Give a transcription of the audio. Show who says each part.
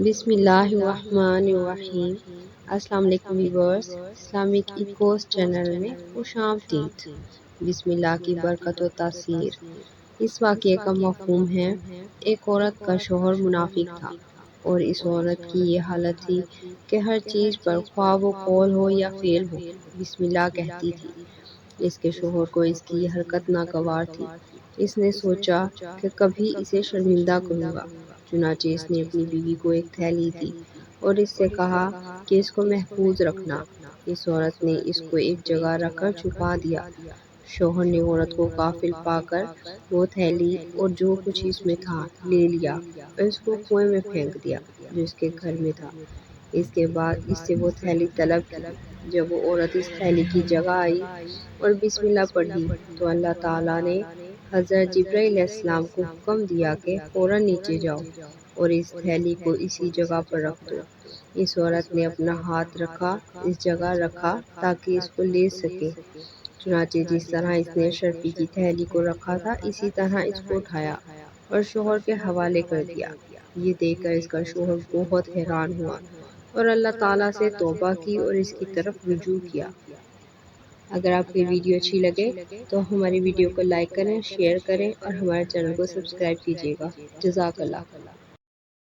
Speaker 1: بسم اللہ الرحمن الرحیم۔ السلام علیکم ویورز، اسلامک ایکوس چینل میں خوش آمدید۔ بسم اللہ کی برکت و تاثیر۔ اس واقعے کا مفہوم ہے، ایک عورت کا شوہر منافق تھا اور اس عورت کی یہ حالت تھی کہ ہر چیز پر خواہ وہ قول ہو یا فعل ہو بسم اللہ کہتی تھی۔ اس کے شوہر کو اس کی یہ حرکت ناگوار تھی۔ اس نے سوچا کہ کبھی اسے شرمندہ کروں گا، چنانچہ اس نے اپنی بیوی کو ایک تھیلی دی اور اس سے کہا کہ اس کو محفوظ رکھنا۔ اس عورت نے اس کو ایک جگہ رکھ کر چھپا دیا۔ شوہر نے عورت کو غافل پا کر وہ تھیلی اور جو کچھ اس میں تھا لے لیا اور اس کو کنویں میں پھینک دیا جو اس کے گھر میں تھا۔ اس کے بعد اس سے وہ تھیلی طلب کی۔ جب وہ عورت اس تھیلی کی جگہ آئی اور بسم اللہ پڑھی تو اللہ تعالیٰ نے حضرت جبرائیل علیہ السلام کو حکم دیا کہ فوراً نیچے جاؤ اور اس تھیلی کو اسی جگہ پر رکھ دو۔ اس عورت نے اپنا ہاتھ اس جگہ رکھا تاکہ اس کو لے سکے۔ چنانچہ جس طرح اس نے شرفی کی تھیلی کو رکھا تھا اسی طرح اس کو اٹھایا اور شوہر کے حوالے کر دیا۔ یہ دیکھ کر اس کا شوہر بہت حیران ہوا اور اللہ تعالیٰ سے توبہ کی اور اس کی طرف رجوع کیا۔ اگر آپ کی ویڈیو اچھی لگے تو ہماری ویڈیو کو لائک کریں، شیئر کریں اور ہمارے چینل کو سبسکرائب کیجیے گا۔ جزاک اللہ۔